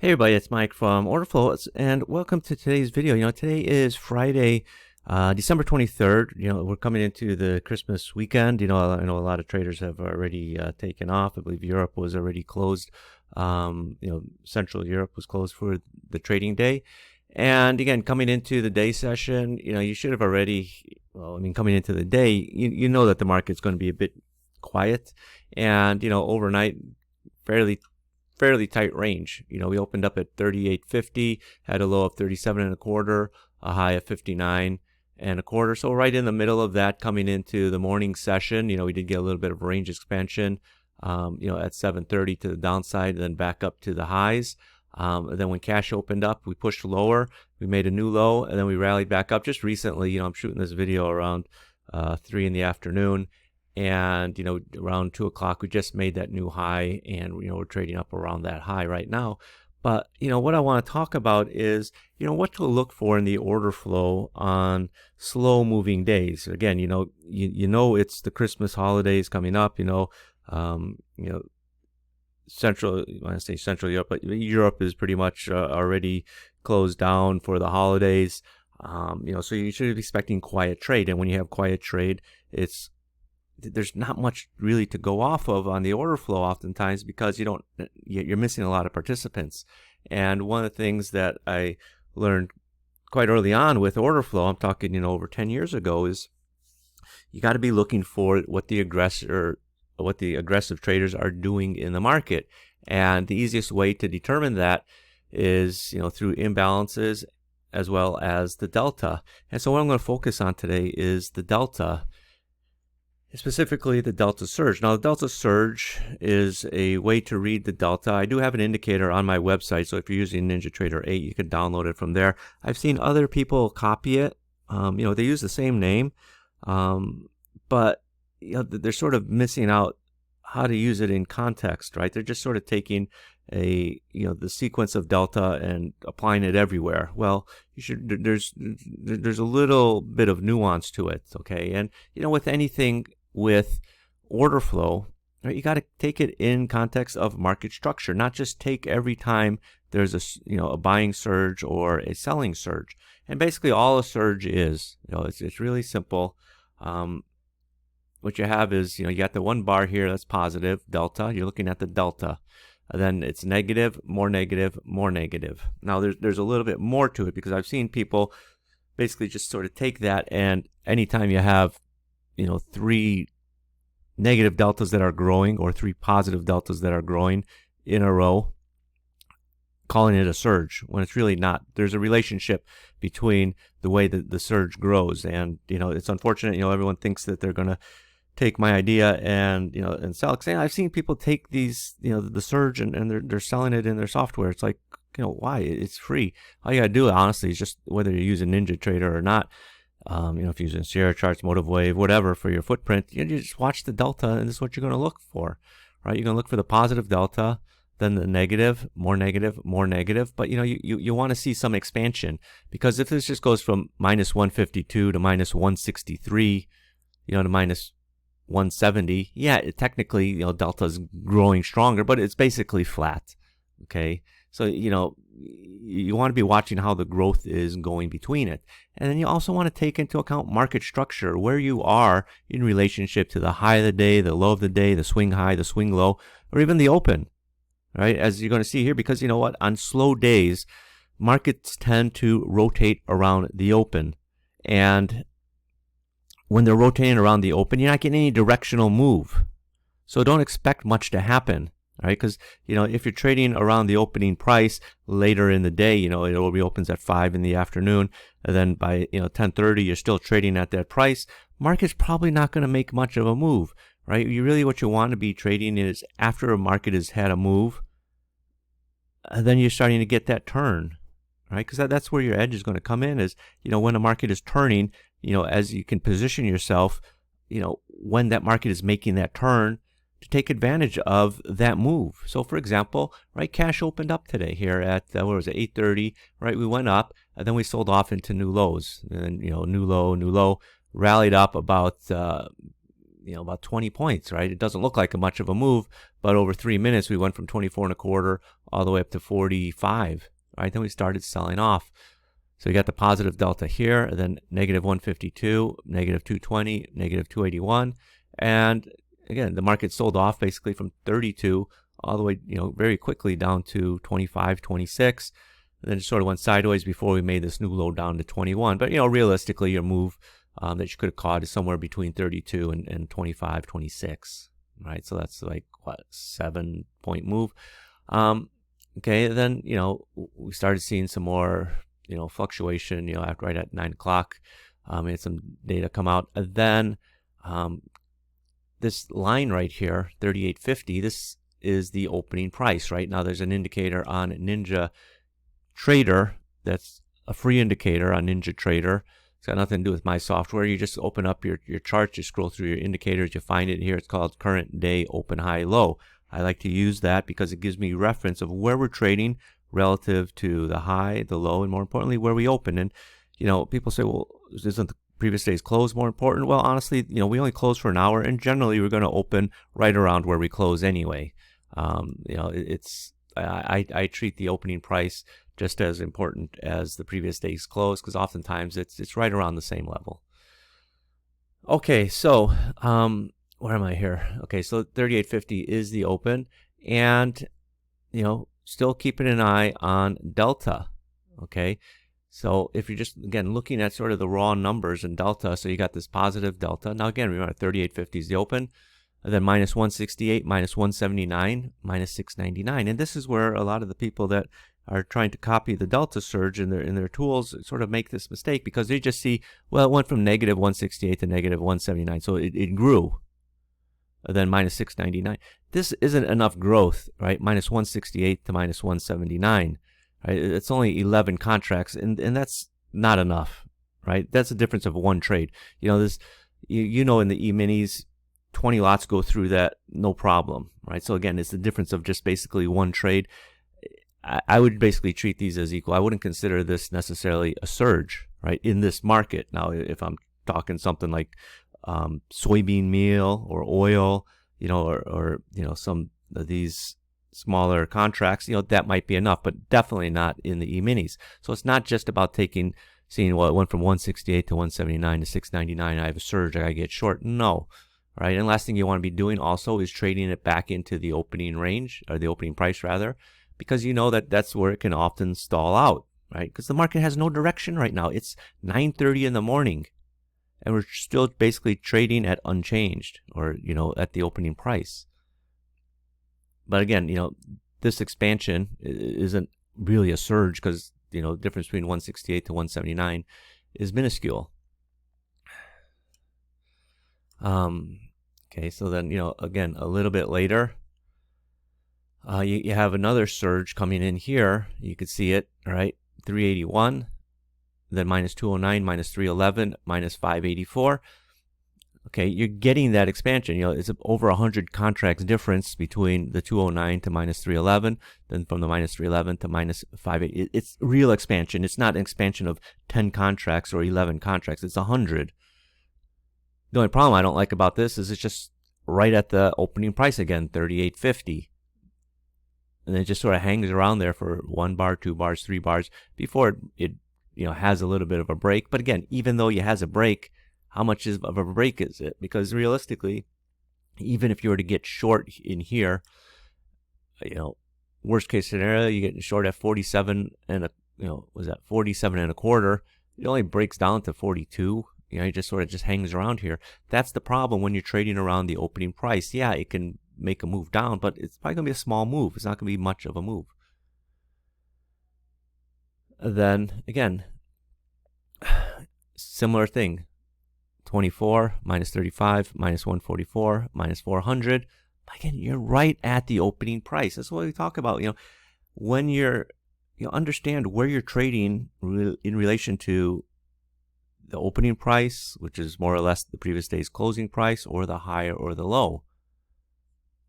Hey everybody, it's Mike from Orderflows, and welcome to today's video. Today is Friday, December 23rd. We're coming into the Christmas weekend. I know a lot of traders have already taken off. I believe Europe was already closed. Central Europe was closed for the trading day. And again, coming into the day session, you should have already, coming into the day, you know that the market's going to be a bit quiet. And, overnight, fairly tight range. We opened up at 38.50, had a low of 37.25, a high of 59.25. So right in the middle of that coming into the morning session. We did get a little bit of range expansion, at 7:30 to the downside, then back up to the highs. Then when cash opened up, we pushed lower. We made a new low, and then we rallied back up. Just recently, I'm shooting this video around 3 in the afternoon. And, around 2 o'clock, we just made that new high, and, we're trading up around that high right now. But, what I want to talk about is, what to look for in the order flow on slow moving days. Again, it's the Christmas holidays coming up, Central, when I say Central Europe, but Europe is pretty much already closed down for the holidays. So you should be expecting quiet trade. And when you have quiet trade, there's not much really to go off of on the order flow oftentimes, because you're missing a lot of participants. And one of the things that I learned quite early on with order flow, I'm talking over 10 years ago, is you got to be looking for what the aggressive traders are doing in the market. And the easiest way to determine that is through imbalances as well as the delta. And so what I'm going to focus on today is the delta, specifically the delta surge. Now, the delta surge is a way to read the delta. I do have an indicator on my website, so if you're using NinjaTrader 8, you can download it from there. I've seen other people copy it. They use the same name, but they're sort of missing out how to use it in context, right? They're just sort of taking the sequence of delta and applying it everywhere. Well, there's a little bit of nuance to it, okay? And with anything with order flow, right, you got to take it in context of market structure, not just take every time there's a buying surge or a selling surge. And basically all a surge is, it's really simple. What you have is, you got the one bar here that's positive, delta. You're looking at the delta. And then it's negative, more negative, more negative. Now there's a little bit more to it, because I've seen people basically just sort of take that, and anytime you have 3 negative deltas that are growing or 3 positive deltas that are growing in a row, calling it a surge, when it's really not. There's a relationship between the way that the surge grows. And it's unfortunate, everyone thinks that they're going to take my idea and sell it. I've seen people take these, the surge, and they're selling it in their software. It's like, why? It's free. All you gotta do, honestly, is just, whether you're using NinjaTrader or not, if you're using Sierra Charts, Motive Wave, whatever, for your footprint, you just watch the delta, and this is what you're going to look for, right? You're going to look for the positive delta, then the negative, more negative, more negative. But you want to see some expansion, because if this just goes from minus 152 to minus 163, to minus 170, yeah, technically, delta's growing stronger, but it's basically flat. Okay, so you want to be watching how the growth is going between it. And then you also want to take into account market structure, where you are in relationship to the high of the day, the low of the day, the swing high, the swing low, or even the open, right? As you're going to see here, because on slow days, markets tend to rotate around the open. And when they're rotating around the open, you're not getting any directional move. So don't expect much to happen. All right, because if you're trading around the opening price later in the day, it reopens at 5 in the afternoon, and then by 10:30 you're still trading at that price. Market's probably not going to make much of a move, right? What you want to be trading is after a market has had a move, then you're starting to get that turn, right? Because that's where your edge is going to come in. Is when a market is turning, as you can position yourself, when that market is making that turn, to take advantage of that move. So for example, right, cash opened up today here at 8:30, right? We went up, and then we sold off into new lows, and new low, rallied up about about 20 points, right? It doesn't look like much of a move, but over 3 minutes we went from 24.25 all the way up to 45. All right, then we started selling off. So you got the positive delta here, and then negative 152, negative 220, negative 281. And again, the market sold off basically from 32 all the way, very quickly down to 25, 26. And then it sort of went sideways before we made this new low down to 21. But, realistically, your move that you could have caught is somewhere between 32 and 25, 26. Right? So that's like, 7-point move. Okay, then, we started seeing some more, fluctuation, after right at 9 o'clock. We had some data come out. And then this line right here, 38.50, this is the opening price, right? Now there's an indicator on Ninja Trader. That's a free indicator on Ninja Trader. It's got nothing to do with my software. You just open up your charts, you scroll through your indicators, you find it here. It's called current day open high low. I like to use that because it gives me reference of where we're trading relative to the high, the low, and more importantly, where we open. And, people say, well, isn't the previous day's close more important? Well, honestly, we only close for an hour, and generally we're going to open right around where we close anyway. I treat the opening price just as important as the previous day's close, because oftentimes it's right around the same level. Okay, so where am I here? Okay, so 38.50 is the open, and still keeping an eye on delta. Okay, so if you're just again looking at sort of the raw numbers in delta, so you got this positive delta. Now again, remember 38.50 is the open. And then minus 168, minus 179, minus 699. And this is where a lot of the people that are trying to copy the delta surge in their tools sort of make this mistake, because they just see, well, it went from negative 168 to negative 179. So it grew. And then minus 699. This isn't enough growth, right? Minus 168 to minus 179. Right? It's only 11 contracts, and that's not enough, right? That's a difference of one trade. In the E-minis, 20 lots go through that, no problem, right? So again, it's the difference of just basically one trade. I would basically treat these as equal. I wouldn't consider this necessarily a surge, right, in this market. Now, if I'm talking something like soybean meal or oil, or some of these smaller contracts, that might be enough, but definitely not in the E-minis. So it's not just about seeing, well, it went from 168 to 179 to 699. I have a surge, I gotta get short. No. Right, and last thing you want to be doing also is trading it back into the opening range, or the opening price rather, because that's where it can often stall out, right? Because the market has no direction right now. It's 9:30 in the morning, and we're still basically trading at unchanged, or at the opening price. But again, this expansion isn't really a surge, because the difference between 168 to 179 is minuscule. Okay, so then, again, a little bit later, you have another surge coming in here. You can see it, right? 381, then minus 209, minus 311, minus 584. Okay, you're getting that expansion. It's over 100 contracts difference between the 209 to minus 311, then from the minus 311 to minus 580. It's real expansion. It's not an expansion of 10 contracts or 11 contracts. It's 100. The only problem I don't like about this is it's just right at the opening price again, 38.50. And it just sort of hangs around there for 1 bar, 2 bars, 3 bars before it has a little bit of a break. But again, even though it has a break, how much of a break is it? Because realistically, even if you were to get short in here, worst case scenario, you get short at 47 and 47 and a quarter. It only breaks down to 42. It just sort of just hangs around here. That's the problem when you're trading around the opening price. Yeah, it can make a move down, but it's probably going to be a small move. It's not going to be much of a move. Then, again, similar thing. 24, minus 35, minus 144, minus 400. Again, you're right at the opening price. That's what we talk about. When you understand where you're trading in relation to the opening price, which is more or less the previous day's closing price, or the high or the low.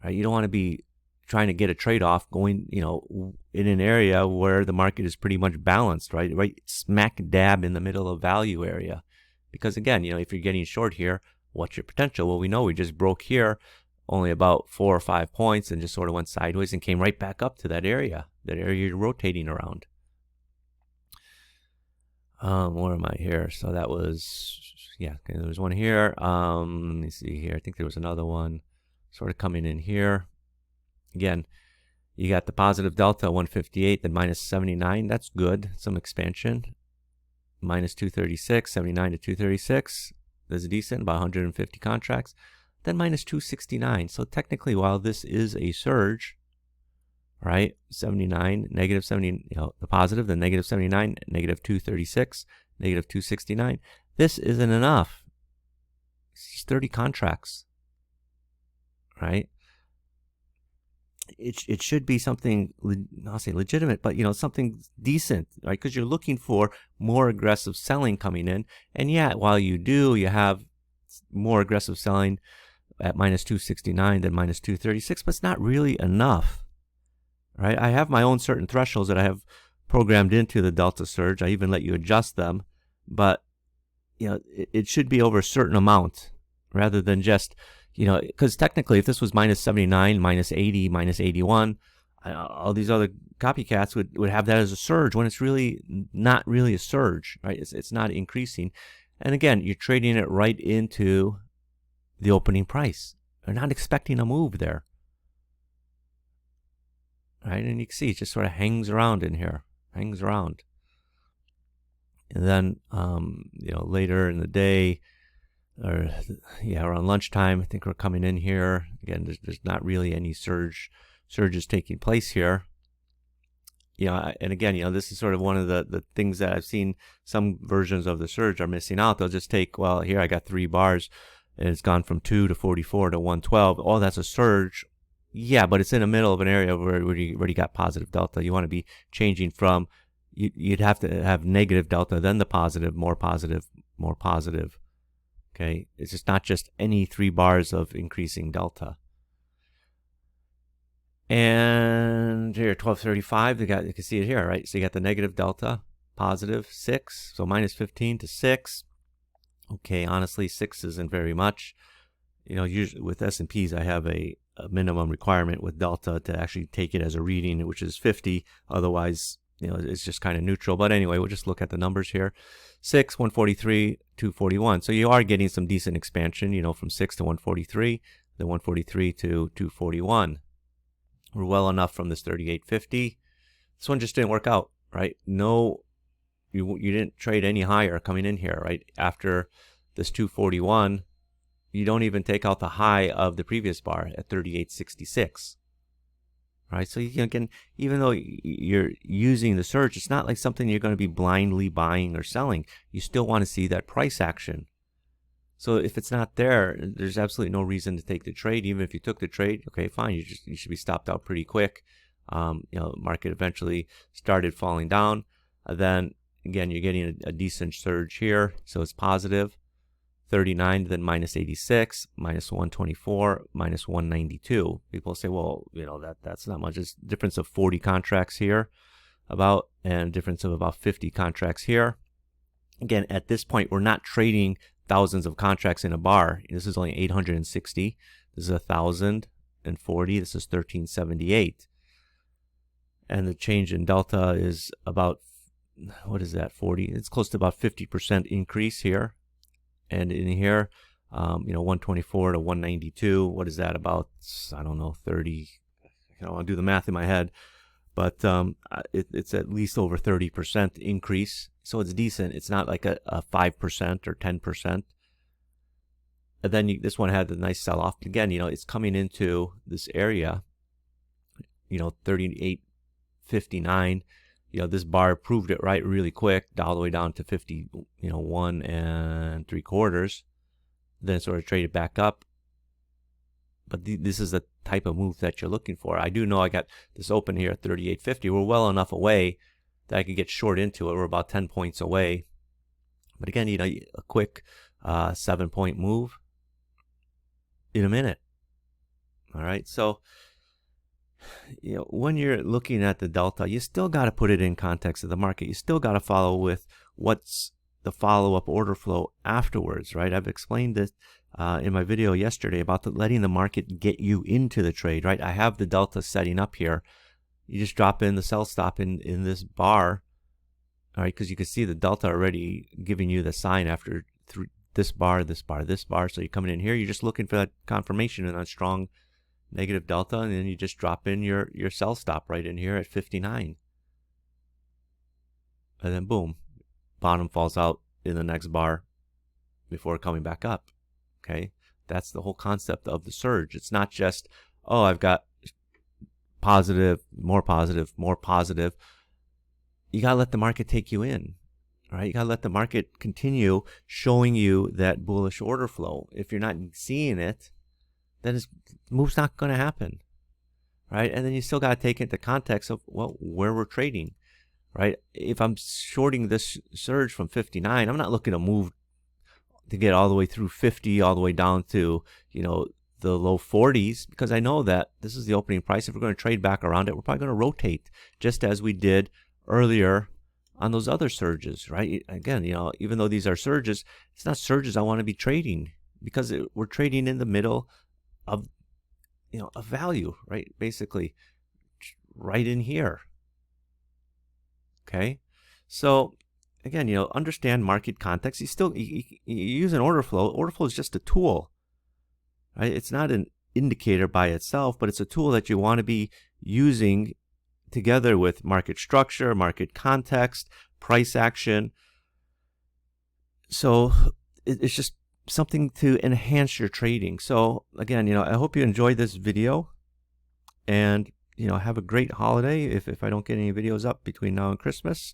Right? You don't want to be trying to get a trade-off going, in an area where the market is pretty much balanced, right? Right smack dab in the middle of value area. Because again, if you're getting short here, what's your potential? Well, we know we just broke here only about 4 or 5 points and just sort of went sideways and came right back up to that area you're rotating around. Where am I here? So that was, yeah, okay, there was one here. Let me see here. I think there was another one sort of coming in here. Again, you got the positive delta 158, then minus 79. That's good. Some expansion. Minus 236, 79 to 236. That's decent, about 150 contracts. Then minus 269. So technically, while this is a surge, right, 79, negative 70, the positive, then negative 79, negative 236, negative 269. This isn't enough. It's just 30 contracts, right? It should be something, I'll say legitimate, but something decent, right? Because you're looking for more aggressive selling coming in. And yeah, while you have more aggressive selling at minus 269 than minus 236, but it's not really enough, right? I have my own certain thresholds that I have programmed into the delta surge. I even let you adjust them, but it should be over a certain amount rather than just, because technically if this was minus 79, minus 80, minus 81, all these other copycats would have that as a surge when it's really not really a surge, right? It's not increasing. And again, you're trading it right into the opening price. They're not expecting a move there, right? And you can see it just sort of hangs around in here, hangs around. And then, later in the day, or around lunchtime, I think we're coming in here. Again, there's not really any surges taking place here. And again, this is sort of one of the things that I've seen some versions of the surge are missing out. They'll just take, well, here I got 3 bars, and it's gone from 2 to 44 to 112. Oh, that's a surge. Yeah, but it's in the middle of an area where you already got positive delta. You want to be changing from, you'd have to have negative delta, then the positive, more positive, more positive. Okay, it's just not just any 3 bars of increasing delta. And here, 1235, you can see it here, right? So you got the negative delta, positive 6, so minus 15 to 6. Okay, honestly, 6 isn't very much. Usually with S&Ps, I have a minimum requirement with delta to actually take it as a reading, which is 50. Otherwise, it's just kind of neutral. But anyway, we'll just look at the numbers here. 6, 143, 241. So you are getting some decent expansion, from 6 to 143, then 143 to 241. We're well enough from this 38.50. This one just didn't work out, right? No, you didn't trade any higher coming in here, right? After this 241, you don't even take out the high of the previous bar at 38.66. Right, so again, even though you're using the surge, it's not like something you're going to be blindly buying or selling. You still want to see that price action. So if it's not there, there's absolutely no reason to take the trade. Even if you took the trade, okay, fine, you should be stopped out pretty quick. Market eventually started falling down. Then again, you're getting a decent surge here, so it's positive. 39, then minus 86, minus 124, minus 192. People say, well, that's not much. It's a difference of 40 contracts here and a difference of about 50 contracts here. Again, at this point, we're not trading thousands of contracts in a bar. This is only 860. This is 1,040. This is 1378. And the change in delta is about, what is that, 40? It's close to about 50% increase here. And in here, 124 to 192, what is that, about, I don't know, 30, I don't want to do the math in my head, but it's at least over 30% increase. So it's decent. It's not like a 5% or 10%. And then this one had a nice sell-off. Again, it's coming into this area, 38.59. This bar proved it right really quick, all the way down to 51 3/4. Then it sort of traded back up. But this is the type of move that you're looking for. I do know I got this open here at 38.50. We're well enough away that I could get short into it. We're about 10 points away. But again, a quick 7-point move in a minute. All right, so when you're looking at the delta, you still got to put it in context of the market. You still got to follow with what's the follow-up order flow afterwards, right? I've explained this in my video yesterday about letting the market get you into the trade, right? I have the delta setting up here. You just drop in the sell stop in this bar, all right, because you can see the delta already giving you the sign after this bar, this bar, this bar. So you're coming in here, you're just looking for that confirmation and a strong negative delta, and then you just drop in your sell stop right in here at 59. And then boom, bottom falls out in the next bar before coming back up. Okay, that's the whole concept of the surge. It's not just, oh, I've got positive, more positive, more positive. You gotta let the market take you in, right? You gotta let the market continue showing you that bullish order flow. If you're not seeing it, then the move's not going to happen, right? And then you still got to take into context of, well, where we're trading, right? If I'm shorting this surge from 59, I'm not looking to move to get all the way through 50, all the way down to, you know, the low 40s, because I know that this is the opening price. If we're going to trade back around it, we're probably going to rotate just as we did earlier on those other surges, right? Again, you know, even though these are surges, it's not surges I want to be trading, because we're trading in the middle of, you know, a value, right? Basically right in here. Okay, so again, you know, understand market context. You use an order flow. Order flow is just a tool, right? It's not an indicator by itself, but it's a tool that you want to be using together with market structure, market context, price action. So it's just something to enhance your trading. So again, you know, I hope you enjoyed this video, and, you know, have a great holiday. If I don't get any videos up between now and Christmas,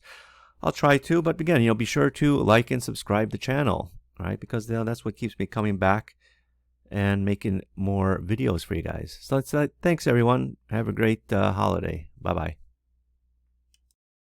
I'll try to. But again, you know, be sure to like and subscribe the channel, right? Because, you know, that's what keeps me coming back and making more videos for you guys. So thanks everyone. Have a great holiday. Bye-bye.